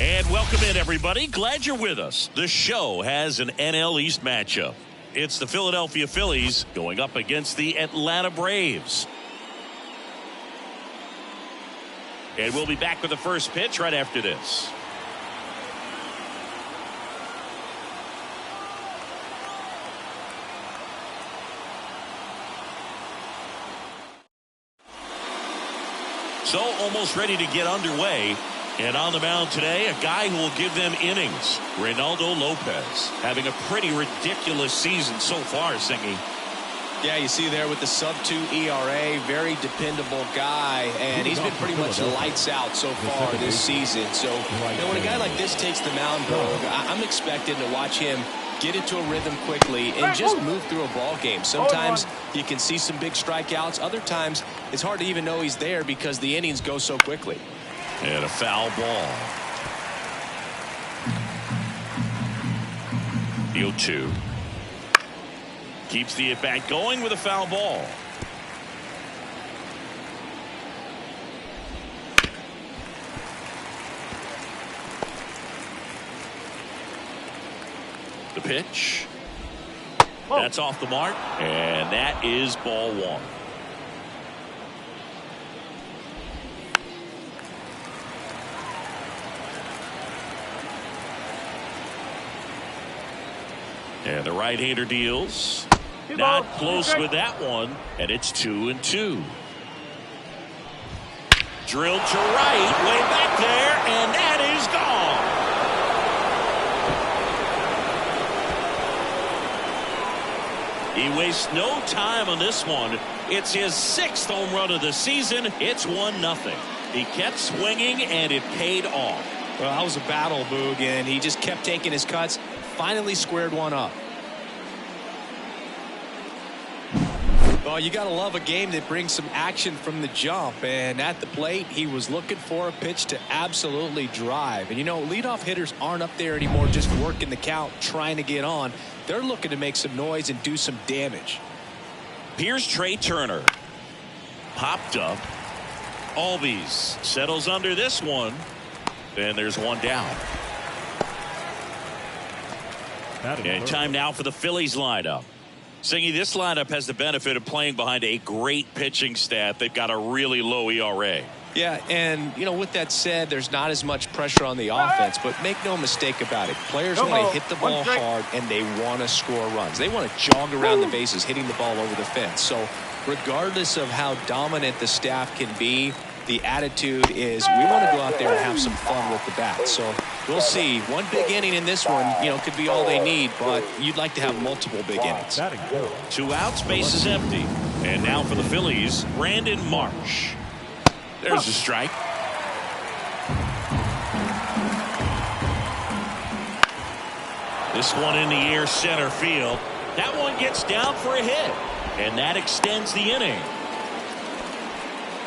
And welcome in, everybody. Glad you're with us. The show has an NL East matchup. It's the Philadelphia Phillies going up against the Atlanta Braves. And we'll be back with the first pitch right after this. So almost ready to get underway. And on the mound today, a guy who will give them innings, Reynaldo Lopez, having a pretty ridiculous season so far, Singy. Yeah, you see there with the sub-2 ERA, very dependable guy, and he's been pretty much lights out so far this season. So, when a guy like this takes the mound, I'm expecting to watch him get into a rhythm quickly and just move through a ball game. Sometimes you can see some big strikeouts. Other times it's hard to even know he's there because the innings go so quickly. And a foul ball. 0-2. Keeps the at-bat going with a foul ball. The pitch. That's off the mark. And that is ball one. And the right-hander deals. Not close with that one. And it's 2-2. Drilled to right. Way back there. And that is gone. He wastes no time on this one. It's his 6th home run of the season. It's 1-0. He kept swinging, and it paid off. Well, that was a battle, Boog, and he just kept taking his cuts. Finally squared one up. Well, you got to love a game that brings some action from the jump. And at the plate, he was looking for a pitch to absolutely drive. And, leadoff hitters aren't up there anymore just working the count, trying to get on. They're looking to make some noise and do some damage. Here's Trey Turner. Popped up. Albies settles under this one. Then there's one down. And time now for the Phillies lineup. Singy, this lineup has the benefit of playing behind a great pitching staff. They've got a really low ERA. Yeah, and, with that said, there's not as much pressure on the offense, but make no mistake about it. Players want to hit the ball hard, and they want to score runs. They want to jog around the bases, hitting the ball over the fence. So regardless of how dominant the staff can be, the attitude is we want to go out there and have some fun with the bat. So we'll see. One big inning in this one, could be all they need, but you'd like to have multiple big innings. 2 outs, base is empty. And now for the Phillies, Brandon Marsh. There's a strike. This one in the air center field. That one gets down for a hit. And that extends the inning.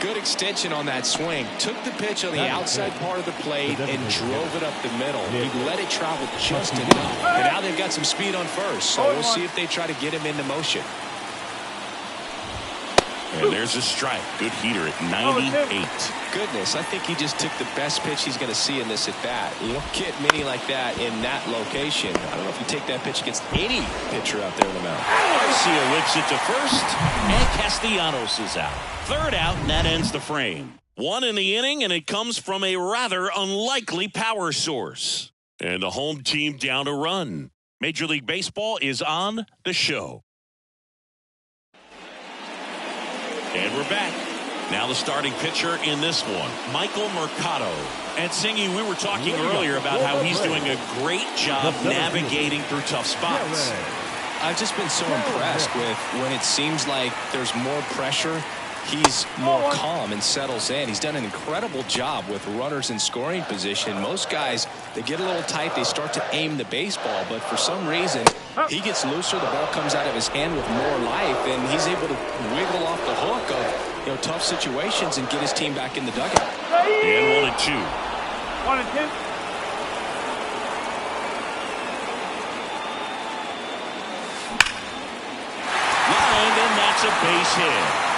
Good extension on that swing. Took the pitch on the outside part of the plate and drove it up the middle. He let it travel just enough. And now they've got some speed on first. So we'll see if they try to get him into motion. And there's a strike. Good heater at 98. Goodness, I think he just took the best pitch he's going to see in this at bat. You don't get many like that in that location. I don't know if you take that pitch against any pitcher out there on the mound. Garcia whips it to first, and Castellanos is out. 3rd out, and that ends the frame. 1 in the inning, and it comes from a rather unlikely power source. And the home team down a run. Major League Baseball is on the show. And we're back. Now the starting pitcher in this one, Michael Mercado. And Singy, we were talking earlier about how he's doing a great job navigating through tough spots. I've just been so impressed with when it seems like there's more pressure. He's more calm and settles in. He's done an incredible job with runners in scoring position. Most guys, they get a little tight. They start to aim the baseball. But for some reason, he gets looser. The ball comes out of his hand with more life. And he's able to wiggle off the hook of tough situations and get his team back in the dugout. And 1-2. 1-2. Lined, and that's a base hit.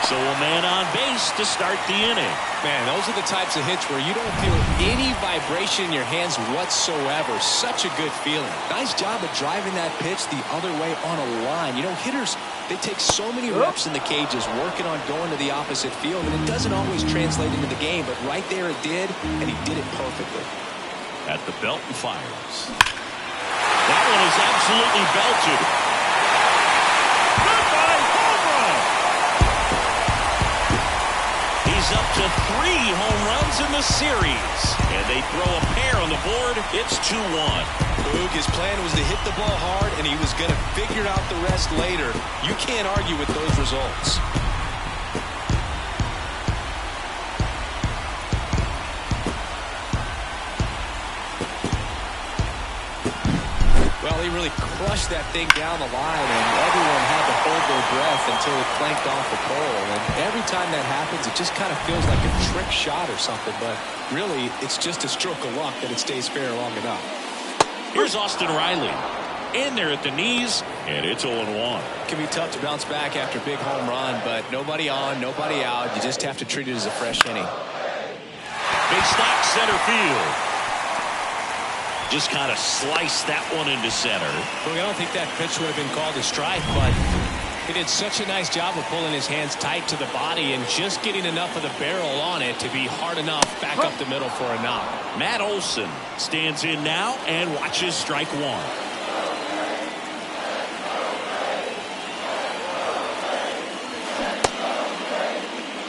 So a man on base to start the inning. Man, those are the types of hits where you don't feel any vibration in your hands whatsoever. Such a good feeling. Nice job of driving that pitch the other way on a line. You know, hitters, they take so many reps in the cages working on going to the opposite field, and it doesn't always translate into the game, but right there it did, and he did it perfectly. At the belt and fires. That one is absolutely belted. Goodbye, home run! He's up to 3 home runs in the series. And they throw a pair on the board. It's 2-1. Boog, his plan was to hit the ball hard, and he was going to figure out the rest later. You can't argue with those results. Well, he really crushed that thing down the line, and everyone had to hold their breath until it clanked off the pole. And every time that happens, it just kind of feels like a trick shot or something. But really, it's just a stroke of luck that it stays fair long enough. Here's Austin Riley. In there at the knees, and it's 0-1. It can be tough to bounce back after a big home run, but nobody on, nobody out. You just have to treat it as a fresh inning. Big stock center field. Just kind of sliced that one into center. Well, I don't think that pitch would have been called a strike, but he did such a nice job of pulling his hands tight to the body and just getting enough of the barrel on it to be hard enough back up the middle for a knock. Matt Olson stands in now and watches strike one.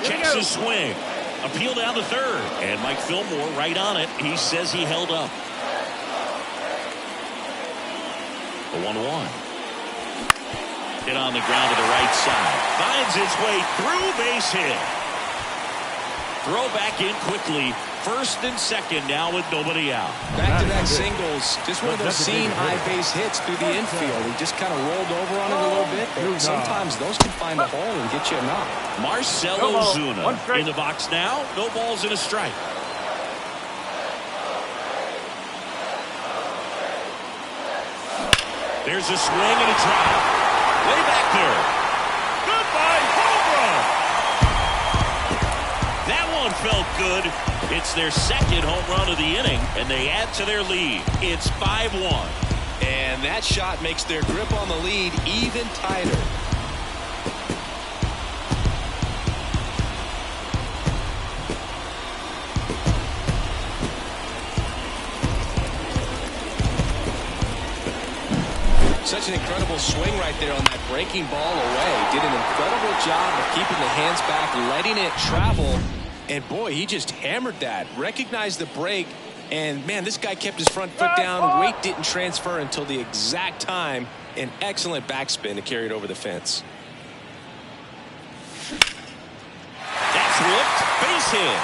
Checks his swing. Appeal down the third. And Mike Fillmore right on it. He says he held up. The 1-1. Hit on the ground to the right side. Finds his way through, base hit. Throw back in quickly. First and second now with nobody out. Back-to-back singles. Just one of those seen high base hits through the infield. He just kind of rolled over on it a little bit. But sometimes those can find a hole and get you a knock. Marcell Ozuna in the box now. No balls and a strike. There's a swing and a drop. Way back there. Goodbye, home run. That one felt good. It's their second home run of the inning, and they add to their lead. It's 5-1. And that shot makes their grip on the lead even tighter. Such an incredible swing right there on that breaking ball away. Did an incredible job of keeping the hands back, letting it travel. And boy, he just hammered that. Recognized the break. And man, this guy kept his front foot down. Weight didn't transfer until the exact time. An excellent backspin to carry it over the fence. That's whipped. Base hit.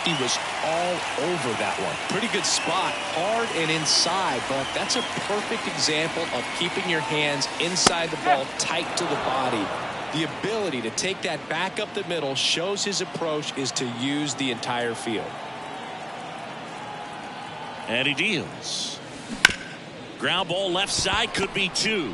He was all over that one. Pretty good spot, hard and inside, but that's a perfect example of keeping your hands inside the ball, tight to the body. The ability to take that back up the middle shows his approach is to use the entire field. And he deals. Ground ball left side, could be 2.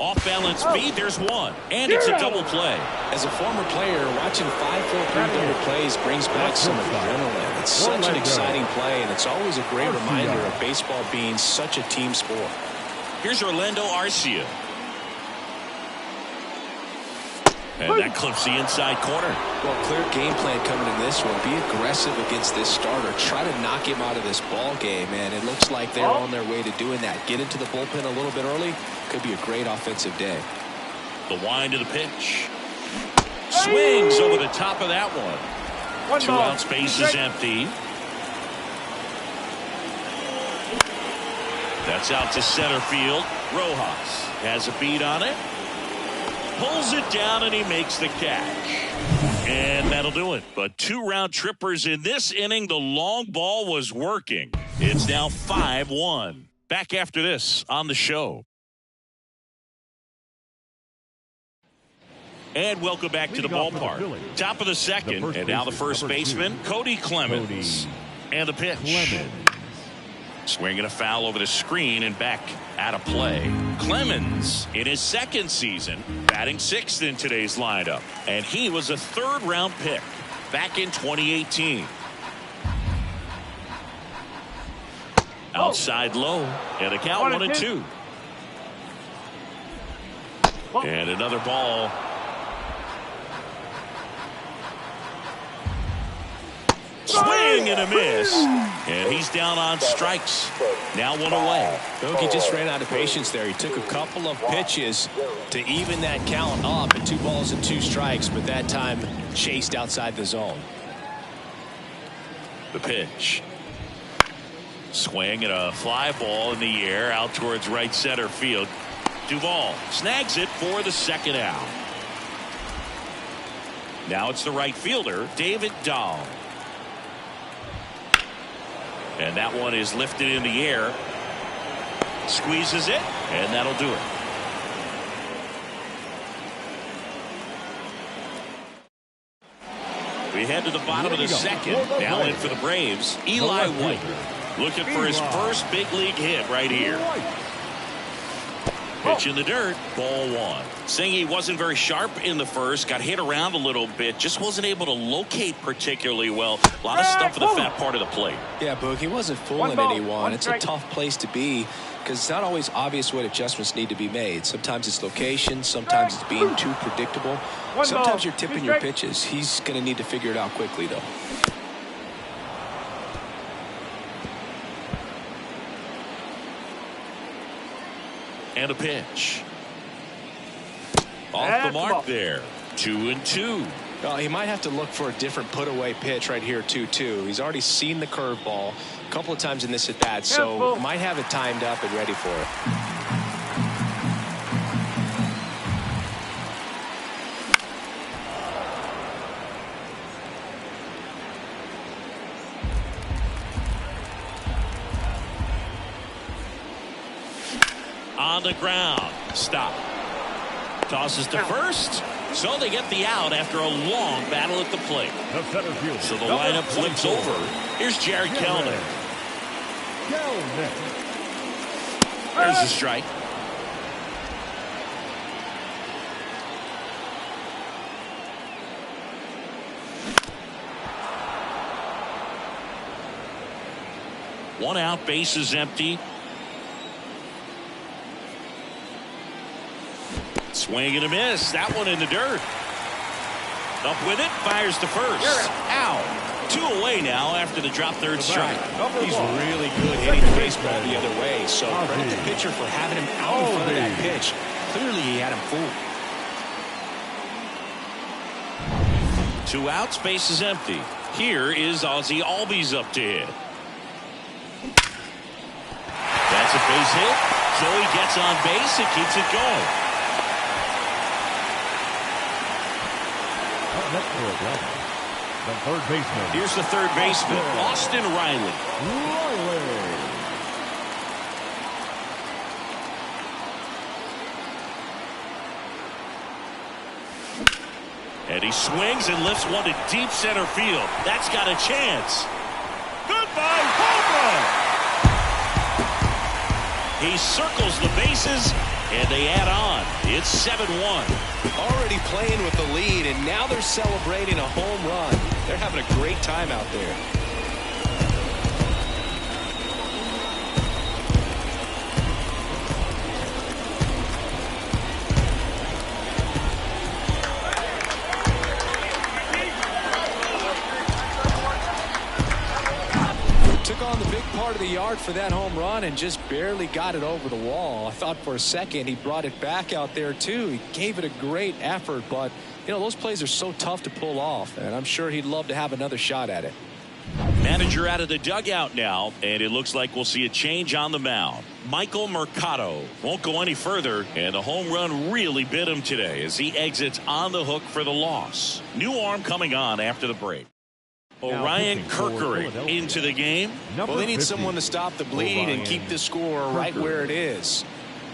Off balance speed, there's 1. And it's a double play. As a former player, watching 5-4-3 double plays brings back some adrenaline. It's such an exciting play, and it's always a great reminder of baseball being such a team sport. Here's Orlando Arcia. And that clips the inside corner. Well, clear game plan coming in this one. Be aggressive against this starter. Try to knock him out of this ball game, and it looks like they're on their way to doing that. Get into the bullpen a little bit early. Could be a great offensive day. The wind of the pitch. Swings over the top of that one. 2 out, space is empty. That's out to center field. Rojas has a beat on it. Pulls it down and he makes the catch. And that'll do it. But 2 round trippers in this inning. The long ball was working. It's now 5-1. Back after this on the show. And welcome back to the ballpark. Top of the second. And now the first baseman, Cody Clemens. And the pitch. Swinging a foul over the screen and back out of play. Clemens in his second season, batting sixth in today's lineup, and he was a third-round pick back in 2018. Outside low, and a count 1-2. And another ball. Swing and a miss, and he's down on strikes. Now one away. Bogey just ran out of patience there. He took a couple of pitches to even that count up at 2 balls and 2 strikes, but that time chased outside the zone. The pitch. Swing and a fly ball in the air out towards right center field. Duvall snags it for the second out. Now it's the right fielder, David Dahl. And that one is lifted in the air. Squeezes it, and that'll do it. We head to the bottom of the second. Now in for the Braves, Eli White. Looking for his first big league hit right here. Pitch in the dirt, ball 1. Saying he wasn't very sharp in the first, got hit around a little bit, just wasn't able to locate particularly well. A lot of stuff in the fat part of the plate. Yeah, Boog, he wasn't fooling anyone. It's a tough place to be because it's not always obvious what adjustments need to be made. Sometimes it's location, sometimes it's being too predictable. Sometimes you're tipping your pitches. He's going to need to figure it out quickly, though. And a pitch. Off the mark there. 2-2. Well, he might have to look for a different put-away pitch right here, 2-2. He's already seen the curveball a couple of times in this at-bat, so might have it timed up and ready for it. On the ground. Stop. Tosses to first. So they get the out after a long battle at the plate. So the lineup flips over. Here's Jared Kelenic. There's the strike. One out, base is empty. Swing and a miss. That one in the dirt. Up with it. Fires to first. Out. 2 away now after the drop third strike. He's really good hitting the baseball the other way. So credit the pitcher for having him out in front of that pitch. Clearly he had him fooled. 2 outs. Base is empty. Here is Ozzie Albies up to hit. That's a base hit. Joey gets on base and keeps it going. The third baseman. Here's the third baseman, Austin Riley. And he swings and lifts one to deep center field. That's got a chance. Goodbye, home run. He circles the bases, and they add on. It's 7-1. Already playing with the lead, and now they're celebrating a home run. They're having a great time out there. Took on the big part of the yard for that home run and just barely got it over the wall. I thought for a second he brought it back out there too. He gave it a great effort, but you know those plays are so tough to pull off, and I'm sure he'd love to have another shot at it. Manager out of the dugout now, and it looks like we'll see a change on the mound. Michael Mercado won't go any further, and the home run really bit him today as he exits on the hook for the loss. New arm coming on after the break. Orion Kerkering into the game. Well, they need someone to stop the bleed and keep the score right where it is.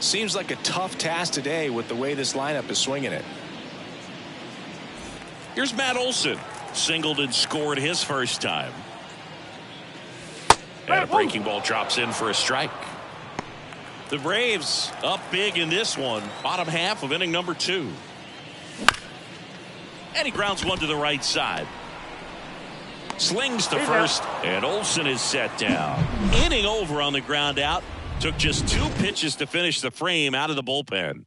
Seems like a tough task today with the way this lineup is swinging it. Here's Matt Olson. Singled and scored his first time. And a breaking ball drops in for a strike. The Braves up big in this one. Bottom half of inning number 2. And he grounds one to the right side. Slings to first, and Olsen is set down. Inning over on the ground out. Took just 2 pitches to finish the frame out of the bullpen.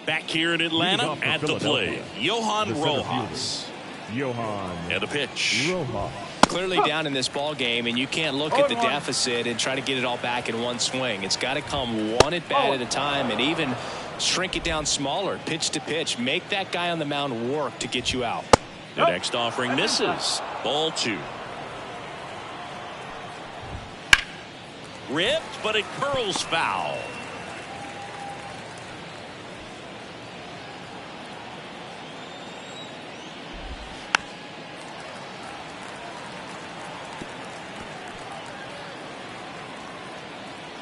Back here in Atlanta at the plate, Johan Rojas. And a pitch. Clearly down in this ball game, and you can't look at the deficit and try to get it all back in one swing. It's got to come one at bat at a time, and even shrink it down smaller, pitch to pitch. Make that guy on the mound work to get you out. The next offering misses. Ball 2. Ripped, but it curls foul.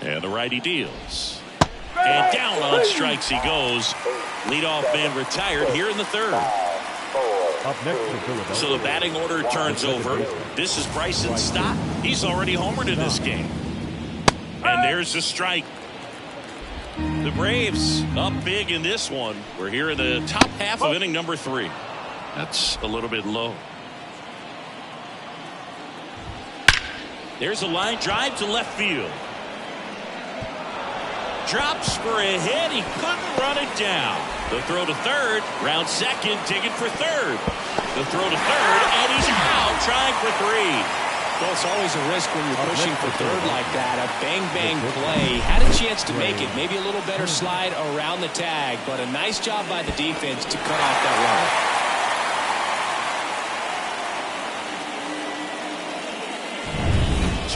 And the righty deals. And down on strikes he goes. Leadoff man retired here in the 3rd. Up next to Philadelphia. So the batting order turns over. This is Bryson Stott. He's already homered in this game. And there's the strike. The Braves up big in this one. We're here in the top half of inning number 3. That's a little bit low. There's a line drive to left field. Drops for a hit. He couldn't run it down. The throw to third. Round second. Digging for third. The throw to third. And he's out trying for 3. Well, it's always a risk when you're pushing for third like that. A bang-bang play. Had a chance to make it. Maybe a little better slide around the tag. But a nice job by the defense to cut off that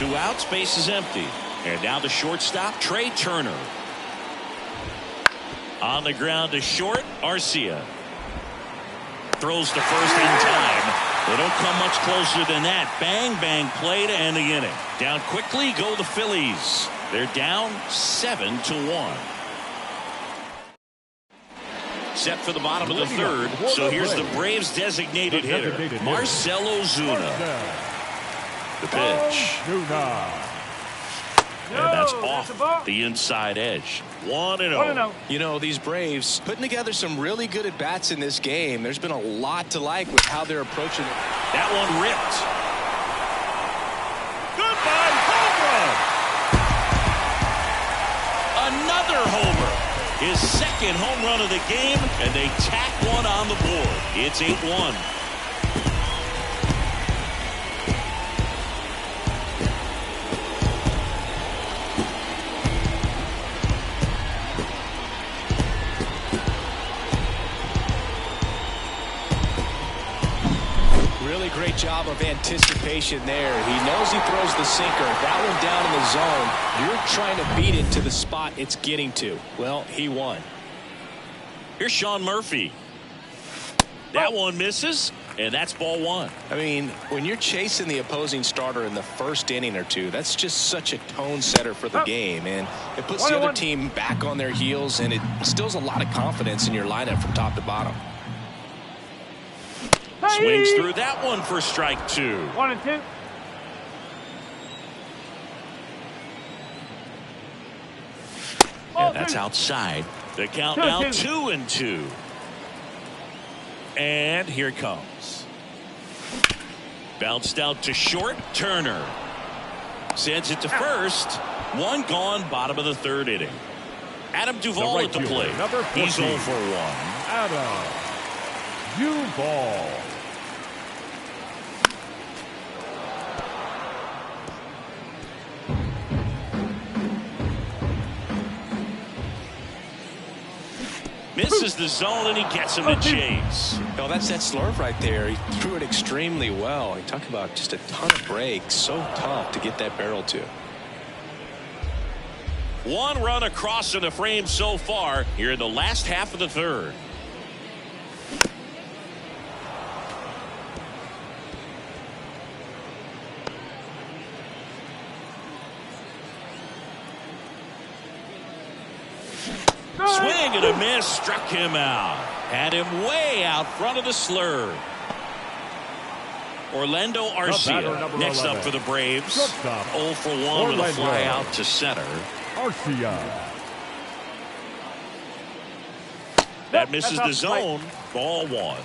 runner. 2 outs. Base is empty. And now the shortstop, Trey Turner. On the ground to short, Arcia. Throws to first in time. They don't come much closer than that. Bang, bang play to end the inning. Down quickly go the Phillies. They're down 7-1. Set for the bottom of the 3rd. So here's the Braves designated hitter, Marcell Ozuna. The pitch. And that's off the inside edge. 1-0. You know, these Braves putting together some really good at bats in this game. There's been a lot to like with how they're approaching it. That one ripped. Goodbye, home run. Another homer. His 2nd home run of the game, and they tack one on the board. It's 8-1. Really great job of anticipation there. He knows he throws the sinker. That one down in the zone. You're trying to beat it to the spot it's getting to. Well, he won. Here's Sean Murphy. That one misses, and that's ball 1. I mean, when you're chasing the opposing starter in the 1st inning or 2, that's just such a tone setter for the game, and it puts the other team back on their heels, and it instills a lot of confidence in your lineup from top to bottom. Swings through that one for strike 2. 1-2. And that's outside. The count now 2-2. And here it comes. Bounced out to short. Turner sends it to first. 1 gone. Bottom of the 3rd inning. Adam Duvall at the plate. He's 0 for 1. Adam Duvall. Misses the zone, and he gets him to chase. Oh, that's that slurve right there. He threw it extremely well. He talked about just a ton of breaks. So tough to get that barrel to. 1 run across in the frame so far here in the last half of the 3rd. Swing and a miss, struck him out. Had him way out front of the slur. Orlando Arcia next up for the Braves. 0 for 1 with a fly out to center. Arcia. That misses the zone. Ball 1.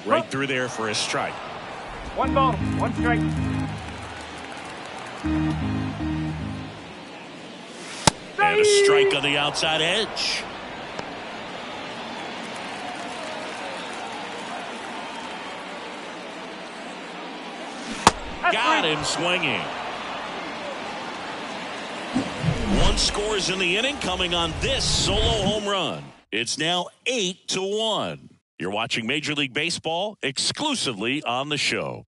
Right through there for a strike. 1 ball, 1 strike. And a strike on the outside edge. Got him swinging. 1 scores in the inning, coming on this solo home run. It's now 8-1. You're watching Major League Baseball exclusively on the show.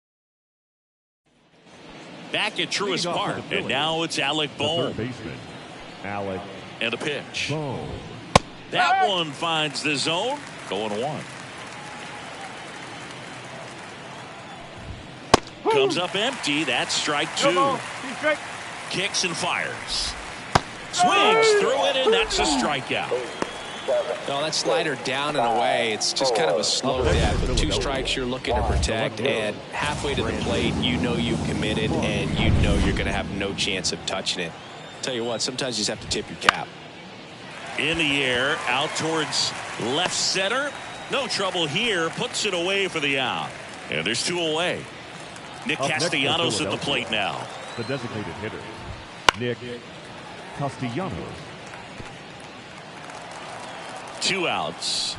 Back at Truist Park, and now it's Alec Bohm. Alec. And a pitch. Bohm. That one finds the zone. Going 1. Comes up empty. That's strike 2. Kicks and fires. Swings through it, and that's a strikeout. No, that slider down and away, it's just kind of a slow death. With 2 strikes you're looking to protect, and halfway to the plate, you know you've committed, and you know you're going to have no chance of touching it. Tell you what, sometimes you just have to tip your cap. In the air, out towards left center. No trouble here. Puts it away for the out. And there's 2 away. Nick Castellanos at the plate now. The designated hitter, Nick Castellanos. 2 outs.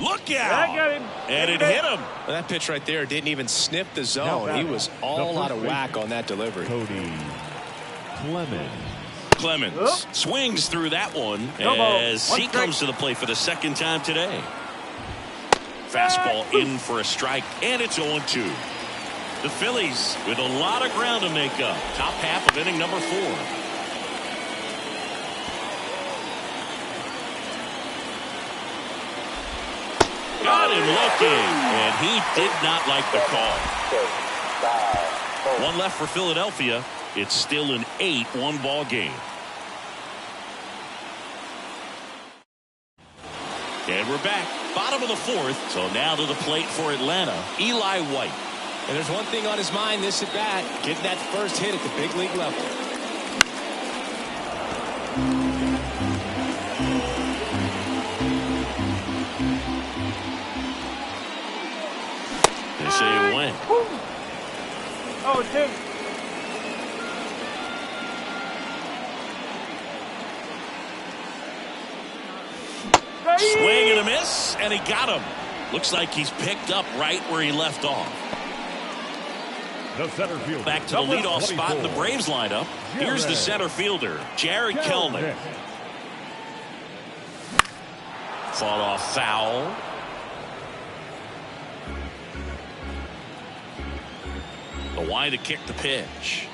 Look I out! got him. And it hit him. Well, that pitch right there didn't even sniff the zone. He was all out of whack on that delivery. Cody Clemens swings through that one as he comes to the plate for the 2nd time today. Fastball in for a strike, and it's 0-2. The Phillies with a lot of ground to make up. Top half of inning number 4. Got him looking, and he did not like the call. 1 left for Philadelphia. It's still an 8-1 ball game. And we're back. Bottom of the 4th. So now to the plate for Atlanta, Eli White. And there's one thing on his mind this at bat, getting that first hit at the big league level. They say it went. Oh, it's him. Swing and a miss, and he got him. Looks like he's picked up right where he left off. The center fielder. Back to the leadoff spot in the Braves lineup. Here's the center fielder, Jared Kelnick. Fought off foul. The wide to kick the pitch.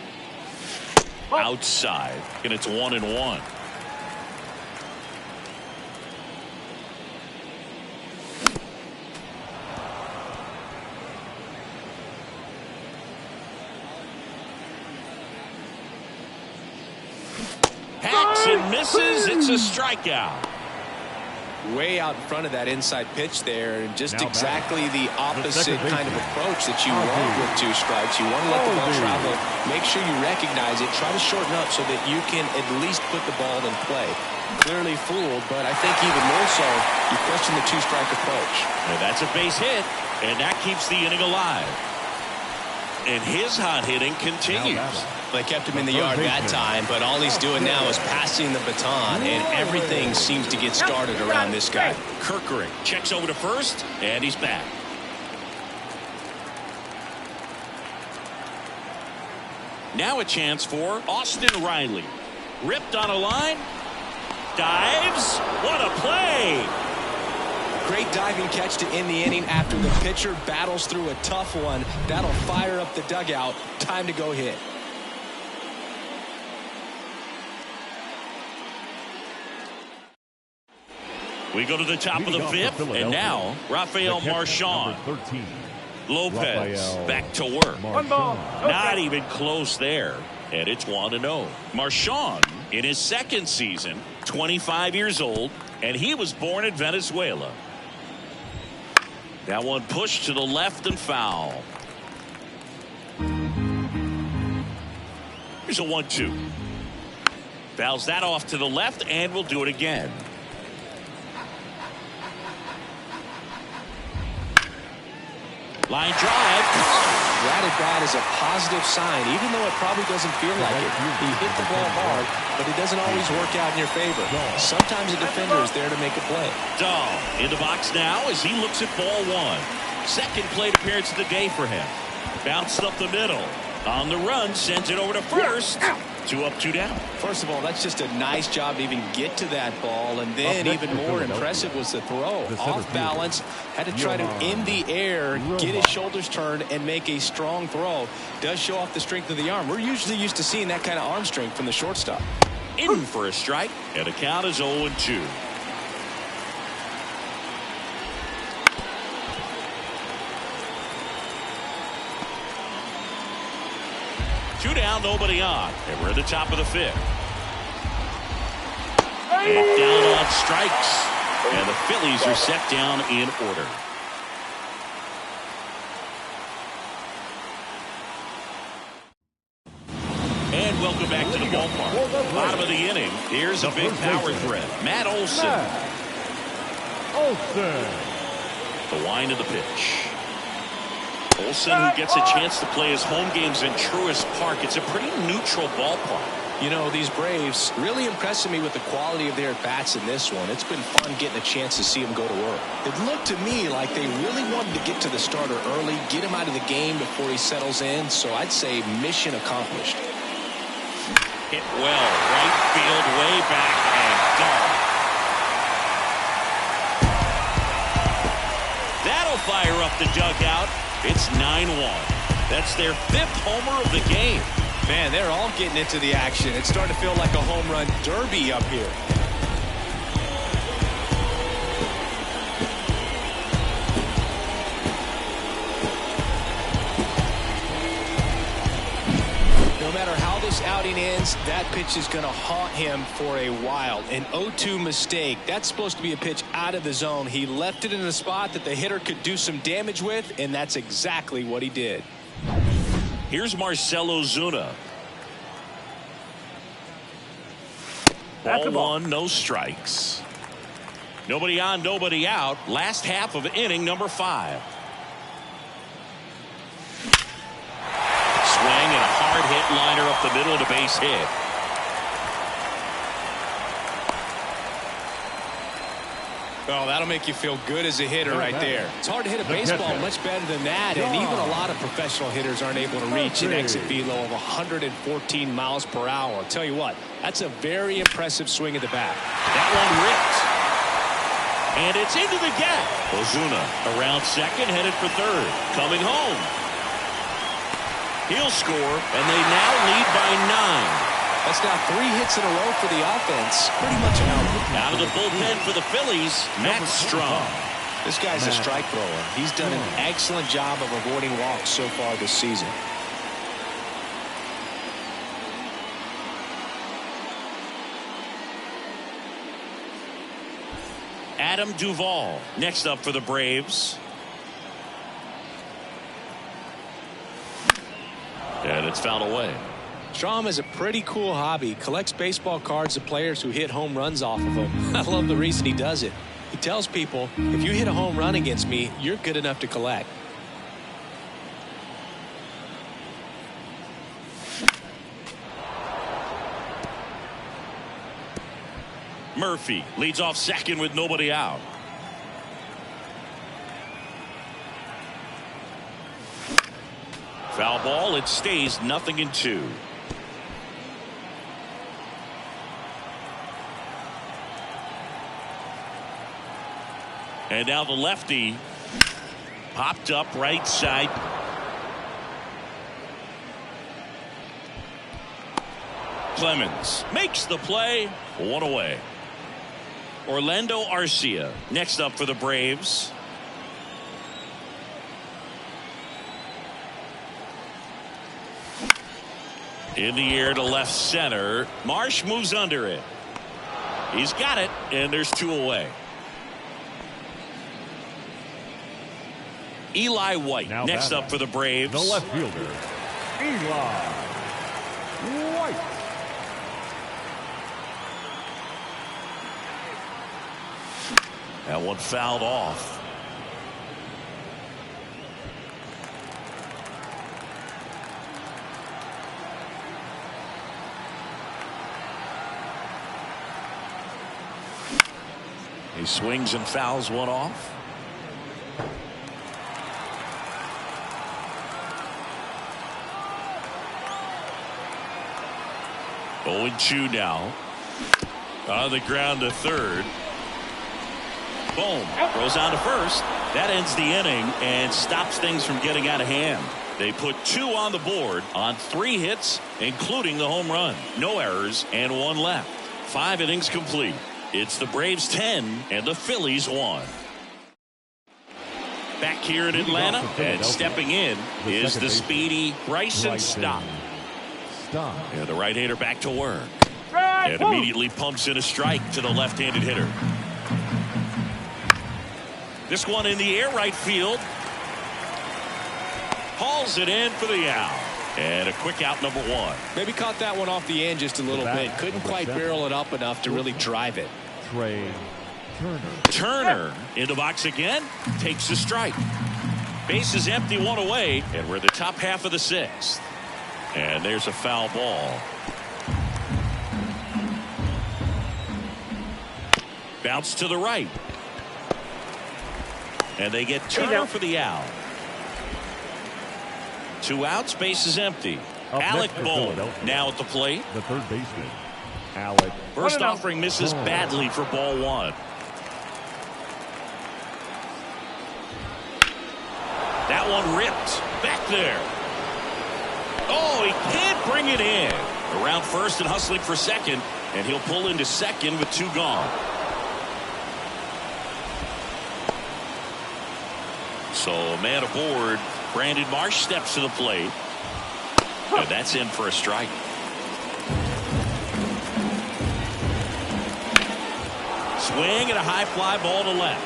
Outside, and it's 1-1. Hacks and misses. It's a strikeout. Way out in front of that inside pitch there, and just exactly the opposite kind of approach that you want with 2 strikes. You want to let the ball travel, make sure you recognize it, try to shorten up so that you can at least put the ball in play. Clearly fooled, but I think even more so, you question the 2-strike approach. And that's a base hit, and that keeps the inning alive. And his hot hitting continues. They kept him in the yard that time, but all he's doing now is passing the baton, and everything seems to get started around this guy. Kirkering checks over to first, and he's back. Now a chance for Austin Riley. Ripped on a line. Dives. What a play. Great diving catch to end the inning after the pitcher battles through a tough one. That'll fire up the dugout. Time to go hit. We go to the top of the 5th, and now Rafael Marchand. 13, Lopez Rafael back to work. One ball. No Not strike. even close there. And it's 1-0. Marchand in his second season, 25 years old, and he was born in Venezuela. That one pushed to the left and foul. Here's a 1-2. Fouls that off to the left, and we'll do it again. Line drive. That at bat is a positive sign, even though it probably doesn't feel like it. He hit the ball hard, but it doesn't always work out in your favor. Sometimes a defender is there to make a play. Dahl in the box now as he looks at ball one. Second plate appearance of the day for him. Bounced up the middle. On the run, sends it over to first. 2 up, 2 down. First of all, that's just a nice job to even get to that ball, and then even more impressive was the throw. Off balance, had to try to, in the air, get his shoulders turned and make a strong throw. Does show off the strength of the arm. We're usually used to seeing that kind of arm strength from the shortstop. In for a strike, and the count is 0-2. Two down, nobody on, and we're at the top of the fifth. And down on strikes, and the Phillies are set down in order. And welcome back to the ballpark. Bottom of the inning. Here's a big power threat. Matt Olson. The wind of the pitch. Olson, who gets a chance to play his home games in Truist Park. It's a pretty neutral ballpark. You know, these Braves really impressing me with the quality of their at-bats in this one. It's been fun getting a chance to see them go to work. It looked to me like they really wanted to get to the starter early, get him out of the game before he settles in. So I'd say mission accomplished. Hit well, right field, way back, and gone. That'll fire up the dugout. It's 9-1. That's their 5th homer of the game. Man, they're all getting into the action. It's starting to feel like a home run derby up here. No matter how this outing ends, that pitch is going to haunt him for a while. An 0-2 mistake. That's supposed to be a pitch out of the zone. He left it in a spot that the hitter could do some damage with, and that's exactly what he did. Here's Marcell Ozuna. Ball one, no strikes. Nobody on, nobody out. Last half of inning number 5. Swing and a hard hit liner up the middle of the base hit. Oh, that'll make you feel good as a hitter right there. It's hard to hit a baseball much better than that, and even a lot of professional hitters aren't able to reach an exit velo of 114 miles per hour. I'll tell you what, that's a very impressive swing at the bat. That one ripped. And it's into the gap. Ozuna around second, headed for third. Coming home. He'll score, and they now lead by 9. That's now 3 hits in a row for the offense. Pretty much an output. Out of the bullpen for the Phillies, Matt Strom. This guy's a strike thrower. He's done an excellent job of avoiding walks so far this season. Adam Duvall next up for the Braves. And it's fouled away. Strom has a pretty cool hobby. Collects baseball cards of players who hit home runs off of him. I love the reason he does it. He tells people, if you hit a home run against me, you're good enough to collect. Murphy leads off second with nobody out. Foul ball. It stays 0-2. And now the lefty popped up right side. Clemens makes the play. 1 away. Orlando Arcia next up for the Braves. In the air to left center. Marsh moves under it. He's got it, and there's 2 away. Eli White Now next up for the Braves. The left fielder, Eli White. That one fouled off. He swings and fouls one off. Oh, and 2 now. On the ground to third. Boom. Throws on to first. That ends the inning and stops things from getting out of hand. They put 2 on the board on 3 hits, including the home run. No errors and 1 left. 5 innings complete. It's the Braves 10 and the Phillies 1. Back here in Atlanta, and stepping in is the speedy Bryson Stott. And the right-hander back to work. And immediately pumps in a strike to the left-handed hitter. This one in the air right field. Hauls it in for the out. And a quick out, number 1. Maybe caught that one off the end just a little bit. Couldn't quite barrel it up enough to really drive it. Turner in the box again. Takes the strike. Base is empty, 1 away. And we're in the top half of the 6th. And there's a foul ball. Bounce to the right. And they get Turner for the out. 2 outs, base is empty. Alec Bohm now at the plate. The third baseman, Alec. First offering misses badly for ball 1. That one ripped back there. Oh, he can't bring it in. Around first and hustling for second, and he'll pull into second with 2 gone. So a man aboard. Brandon Marsh steps to the plate. And that's in for a strike. Swing and a high fly ball to left.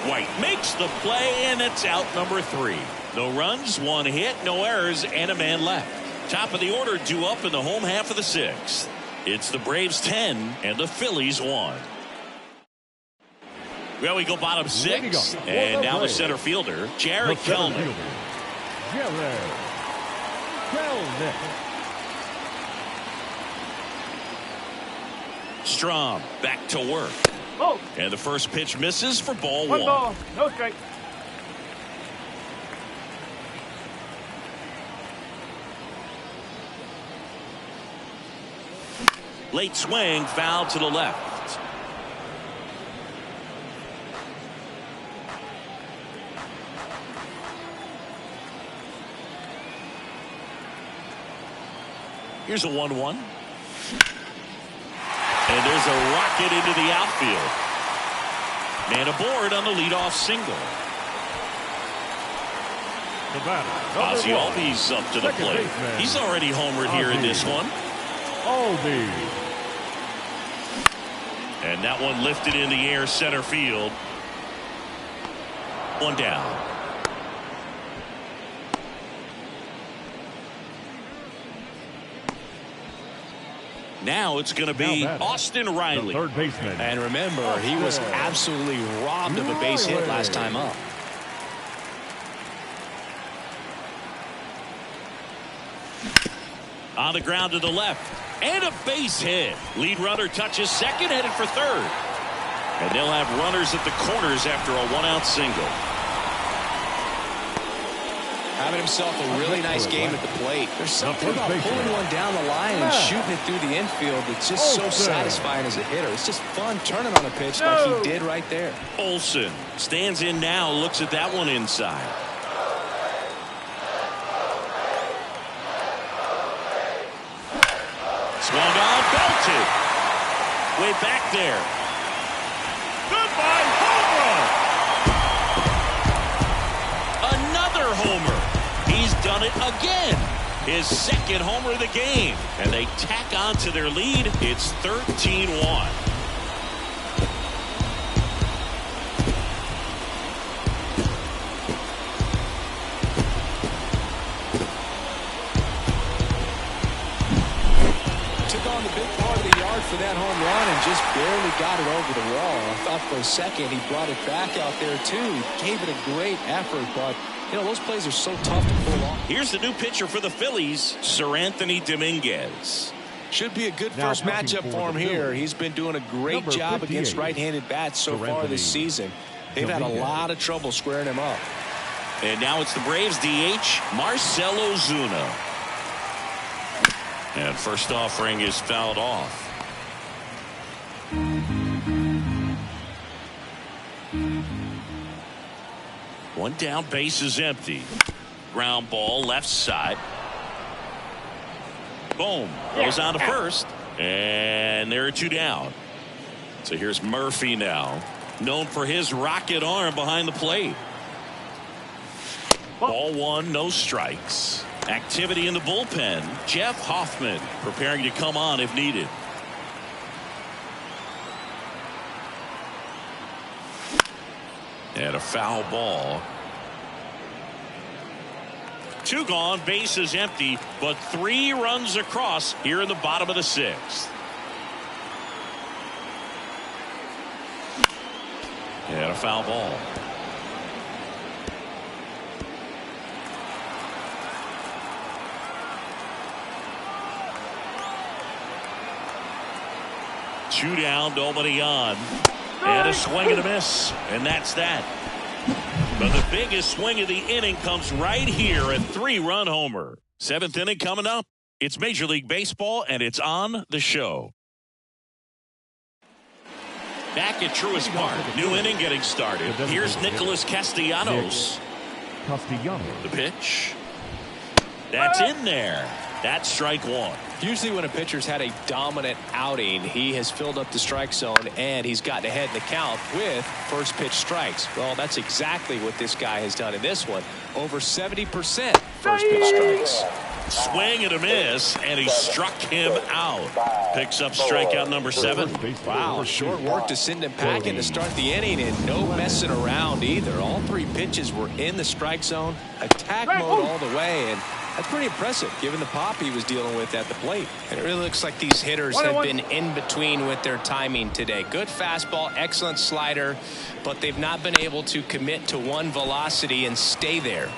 White makes the play, and it's out, number 3. No runs, 1 hit, no errors, and a man left. Top of the order due up in the home half of the 6th. It's the Braves 10 and the Phillies 1. Well, we go bottom 6, and now the center fielder, Jared Kelnick. Strom back to work. And the first pitch misses for ball 1. 1 ball, no strike. Late swing, foul to the left. Here's a 1-1. And there's a rocket into the outfield. Man aboard on the leadoff single. Ozzie Albies up to the plate. He's already homered here in this one. And that one lifted in the air center field. 1 down. Now it's going to be Austin Riley. Third baseman. And remember, he was absolutely robbed of a base hit last time up. On the ground to the left. And a base hit. Lead runner touches second, headed for third. And they'll have runners at the corners after a 1-out single. Having himself a really nice game at the plate. There's something about pulling one down the line and shooting it through the infield that's just so satisfying as a hitter. It's just fun turning on a pitch like he did right there. Olsen stands in now, looks at that one inside. Swung on, belted. Way back there. Goodbye, home run. Another homer. He's done it again. his second homer of the game. And they tack on to their lead. It's 13-1. For that home run and just barely got it over the wall. I thought for a second he brought it back out there too. He gave it a great effort, but you know those plays are so tough to pull off. Here's the new pitcher for the Phillies, Sir Anthony Dominguez. Should be a good first matchup for him here. He's been doing a great job against right-handed bats so far this season. They've had a lot of trouble squaring him up. And now it's the Braves DH, Marcell Ozuna. And first offering is fouled off. One down, base is empty. Ground ball left side. Boom. Goes on to first. And there are two down. So here's Murphy now. Known for his rocket arm behind the plate. Ball one, no strikes. Activity in the bullpen. Jeff Hoffman preparing to come on if needed. And a foul ball. Two gone, base is empty, but 3 runs across here in the bottom of the 6th. And a foul ball. Two down, nobody on. And a swing and a miss. And that's that. But the biggest swing of the inning comes right here, a 3-run homer. 7th inning coming up. It's Major League Baseball, and it's on the show. Back at Truist Park. New inning getting started. Here's Nicholas Castellanos. The pitch. That's in there. That's strike one. Usually when a pitcher's had a dominant outing, he has filled up the strike zone and he's gotten ahead in the count with first pitch strikes. Well, that's exactly what this guy has done in this one. Over 70% first pitch strikes. Swing and a miss, and he struck him out. Picks up strikeout number 7. Wow, short work to send him packing to start the inning, and no messing around either. All 3 pitches were in the strike zone, attack mode all the way, and that's pretty impressive given the pop he was dealing with at the plate. And it really looks like these hitters have been in between with their timing today. Good fastball, excellent slider, but they've not been able to commit to one velocity and stay there.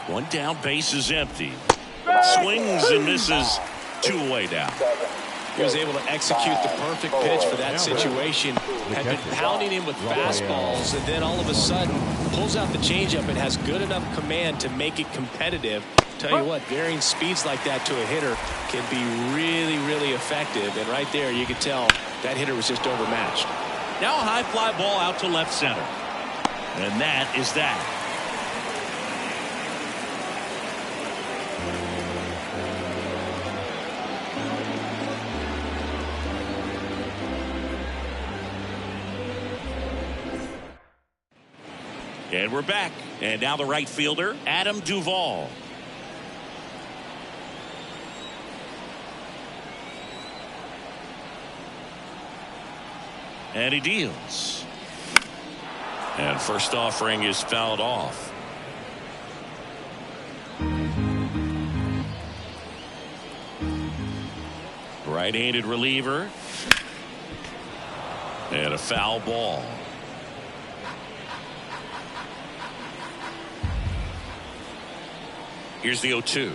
One down, base is empty. Swings and misses, 2 away down. He was able to execute the perfect pitch for that situation. Had been pounding him with fastballs, and then all of a sudden pulls out the changeup and has good enough command to make it competitive. Tell you what, varying speeds like that to a hitter can be really, really effective. And right there, you could tell that hitter was just overmatched. Now a high fly ball out to left center. And that is that. And we're back. And now the right fielder, Adam Duvall. And he deals. And first offering is fouled off. Right-handed reliever. And a foul ball. Here's the 0-2.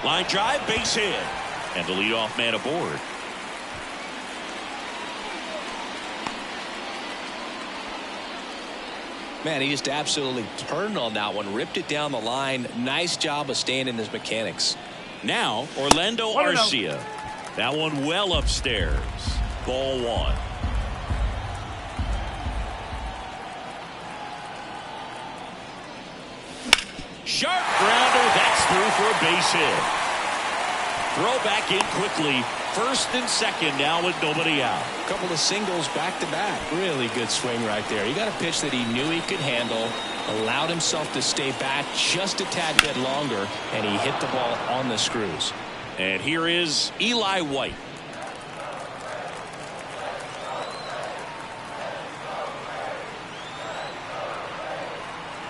Line drive, base hit. And the leadoff man aboard. Man, he just absolutely turned on that one, ripped it down the line. Nice job of staying in his mechanics. Now, Orlando Arcia. That one well upstairs. Ball 1. Sharp grounder, that's through for a base hit. Throw back in quickly. First and second now with nobody out. A couple of singles back to back. Really good swing right there. He got a pitch that he knew he could handle, allowed himself to stay back just a tad bit longer, and he hit the ball on the screws. And here is Eli White.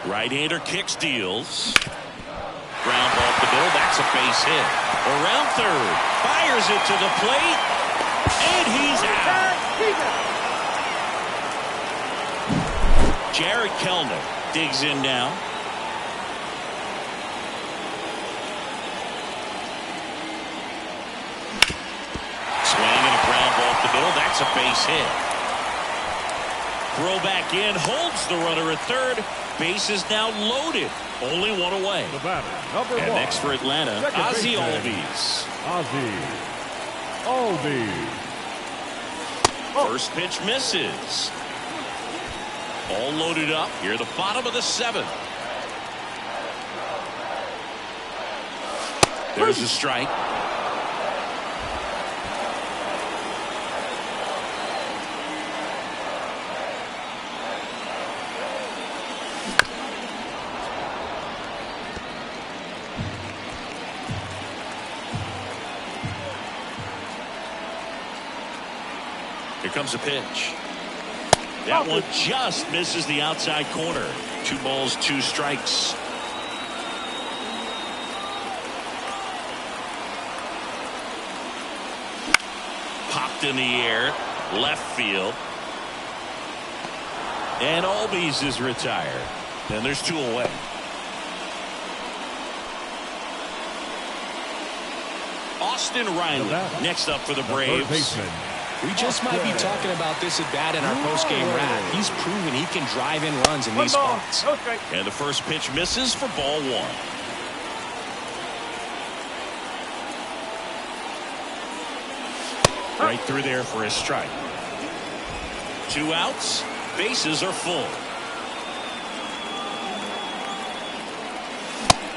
Right-hander kicks, deals. Ground ball up the middle. That's a base hit. Around third. Fires it to the plate. And he's out. Jared Kellner digs in now. Swing and a ground ball up the middle. That's a base hit. Throw back in. Holds the runner at third. Base is now loaded. Only one away. The batter, number and 1. next for Atlanta, Ozzie Albies. Albies. First pitch misses. All loaded up here, the bottom of the 7th. There's a strike. Here comes a pitch. That one just misses the outside corner. 2 balls, 2 strikes. Popped in the air, left field. And Albies is retired. And there's 2 away. Austin Riley next up for the Braves. We just might be talking about this at bat in our post-game wrap. He's proven he can drive in runs in these spots. And the first pitch misses for ball 1. Right through there for a strike. 2 outs. Bases are full.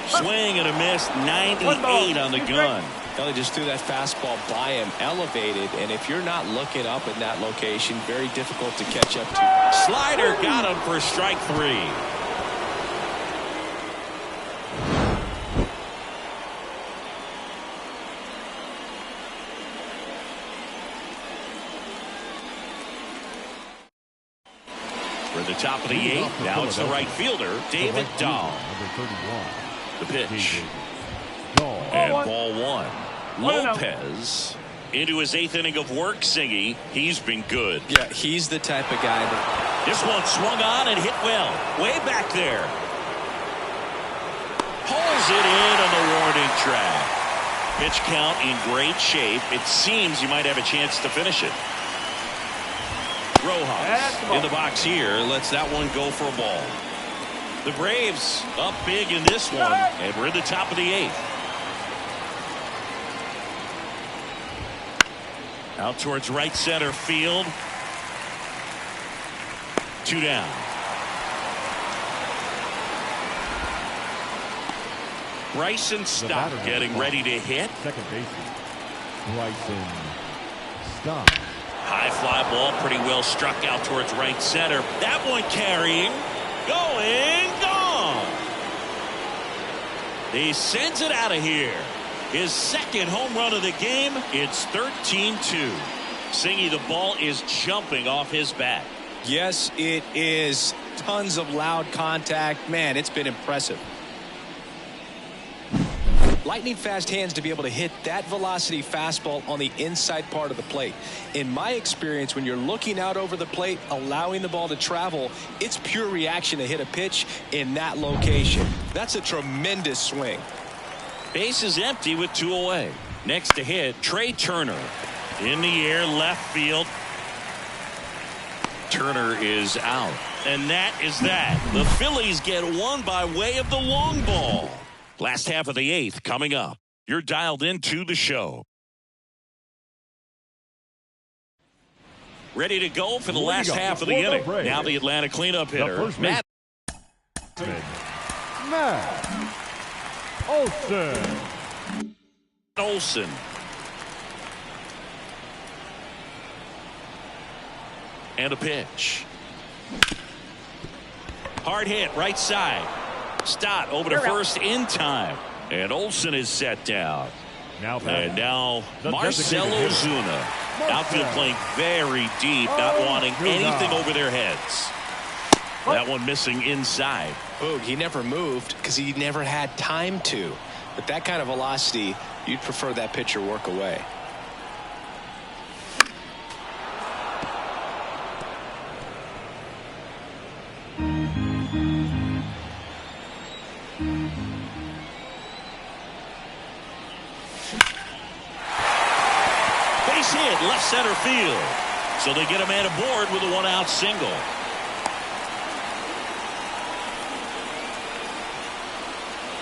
Swing and a miss. 98 on the gun. Well, they just threw that fastball by him, elevated, and if you're not looking up in that location, very difficult to catch up to. Slider got him for strike 3. For the top of the 8th, now it's the right fielder, David Dahl. The pitch. And ball 1. Lopez into his 8th inning of work, Singy. He's been good. Yeah, he's the type of guy that... This one swung on and hit well. Way back there. Pulls it in on the warning track. Pitch count in great shape. It seems you might have a chance to finish it. Rojas in the box here. Lets that one go for a ball. The Braves up big in this one. And we're in the top of the 8th. Out towards right center field. 2 down. Bryson Stott getting ready to hit. Second baseman, Bryson Stott. High fly ball, pretty well struck out towards right center. That one carrying, going, gone. He sends it out of here. His 2nd home run of the game. It's 13-2. Singy, the ball is jumping off his bat. Yes, it is. Tons of loud contact. Man, it's been impressive. Lightning fast hands to be able to hit that velocity fastball on the inside part of the plate. In my experience, when you're looking out over the plate, allowing the ball to travel, it's pure reaction to hit a pitch in that location. That's a tremendous swing. Base is empty with 2 away. Next to hit, Trey Turner. In the air, left field. Turner is out. And that is that. The Phillies get one by way of the long ball. Last half of the 8th coming up. You're dialed into the show. Ready to go for the last half of the inning. Now the Atlanta cleanup hitter, Matt Olson. Olsen. And a pitch. Hard hit, right side. Stott over to first in time. And Olsen is set down. And now Marcell Ozuna. Outfield playing very deep, not wanting anything over their heads. That one missing inside. Boog, he never moved because he never had time to. With that kind of velocity, you'd prefer that pitcher work away. Base hit, left center field. So they get a man aboard with a one-out single.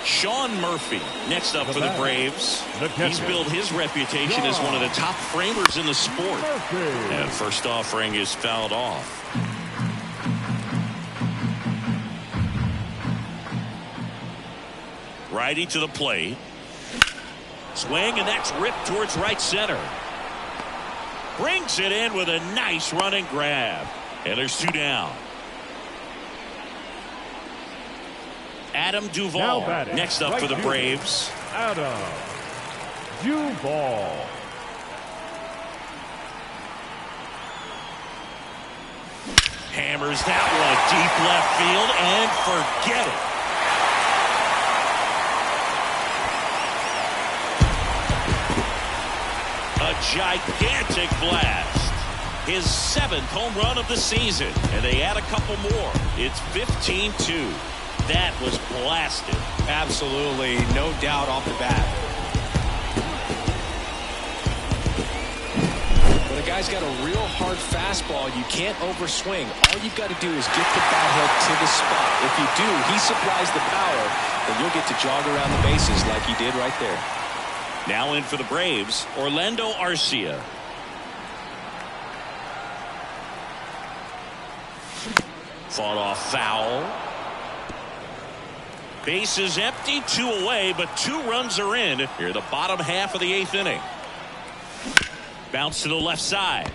Sean Murphy next up for the Braves. He's built his reputation as one of the top framers in the sport. And first offering is fouled off. Righty to the plate. Swing, and that's ripped towards right center. Brings it in with a nice running grab. And there's two down. Adam Duvall next up for the Braves. Adam Duvall. Hammers that one deep left field and forget it. A gigantic blast. His 7th home run of the season. And they add a couple more. It's 15-2. That was blasted. Absolutely, no doubt off the bat. When a guy's got a real hard fastball, you can't overswing. All you've got to do is get the bat head to the spot. If you do, he supplies the power, and you'll get to jog around the bases like he did right there. Now in for the Braves, Orlando Arcia. Fought off foul. Base is empty, 2 away, but 2 runs are in here the bottom half of the 8th inning. Bounce to the left side.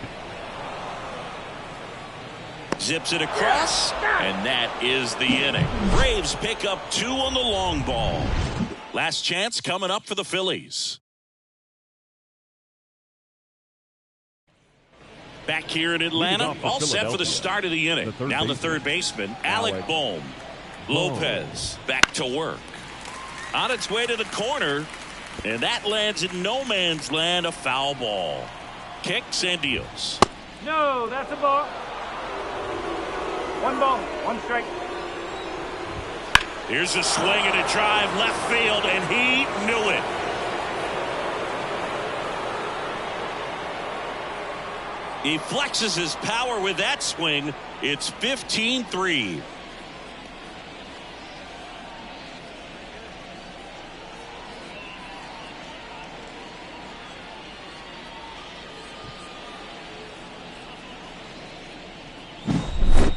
Zips it across, and that is the inning. Braves pick up 2 on the long ball. Last chance coming up for the Phillies. Back here in Atlanta, all set for the start of the inning. Now the third baseman, Alec Bohm. Lopez back to work. On its way to the corner, and that lands in no man's land, a foul ball. Kicks and deals. No, that's a ball. 1 ball, 1 strike. Here's a swing and a drive left field, and he knew it. He flexes his power with that swing. It's 15-3.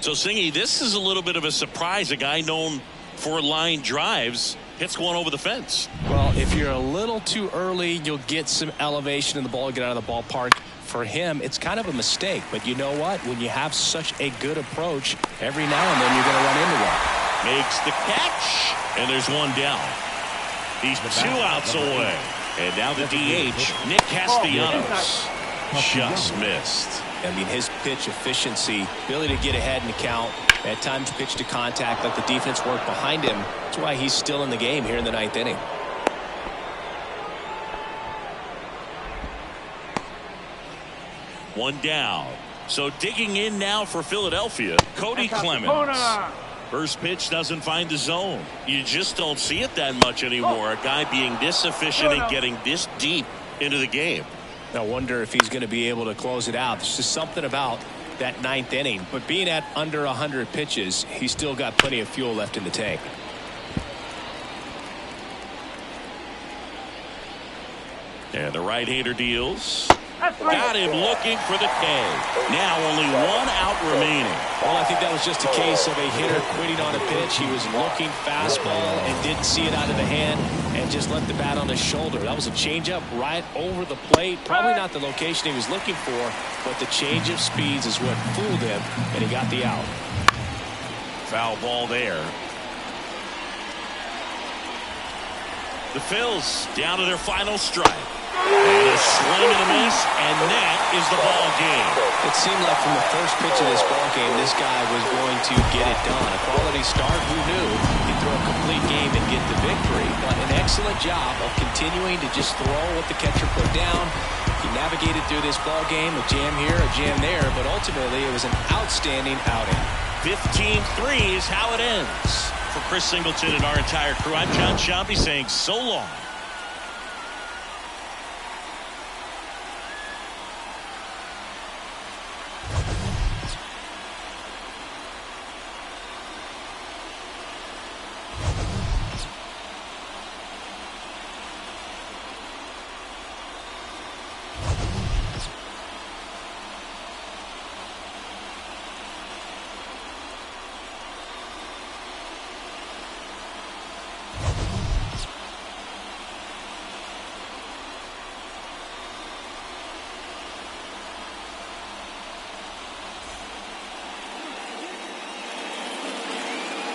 So, Singy, this is a little bit of a surprise. A guy known for line drives hits one over the fence. Well, if you're a little too early, you'll get some elevation in the ball, get out of the ballpark. For him, it's kind of a mistake. But you know what? When you have such a good approach, every now and then you're going to run into one. Makes the catch, and there's one down. He's 2 outs away. And now the DH, Nick Castellanos, just missed. I mean, his pitch efficiency, ability to get ahead in the count, at times pitch to contact, let the defense work behind him. That's why he's still in the game here in the 9th inning. One down. So digging in now for Philadelphia, Cody Clemens. First pitch doesn't find the zone. You just don't see it that much anymore. A guy being this efficient and getting this deep into the game. I wonder if he's going to be able to close it out. There's just something about that 9th inning. But being at under 100 pitches, he's still got plenty of fuel left in the tank. And the right-hander deals. That's three. Got him looking for the K. Now only one out remaining. Well, I think that was just a case of a hitter quitting on a pitch. He was looking fastball and didn't see it out of the hand and just left the bat on his shoulder. That was a changeup right over the plate. Probably not the location he was looking for, but the change of speeds is what fooled him, and he got the out. Foul ball there. The Phillies down to their final strike. And a swing and a miss, and that is the ball game. It seemed like from the first pitch of this ball game, this guy was going to get it done. A quality start, who knew? He'd throw a complete game and get the victory. But an excellent job of continuing to just throw what the catcher put down. He navigated through this ball game, a jam here, a jam there, but ultimately it was an outstanding outing. 15-3 is how it ends. For Chris Singleton and our entire crew, I'm John Sciambi saying so long.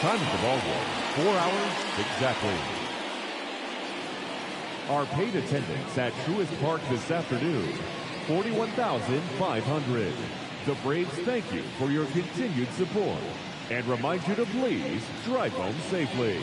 Time of the ball game, 4 hours exactly. Our paid attendance at Truist Park this afternoon, 41,500. The Braves thank you for your continued support and remind you to please drive home safely.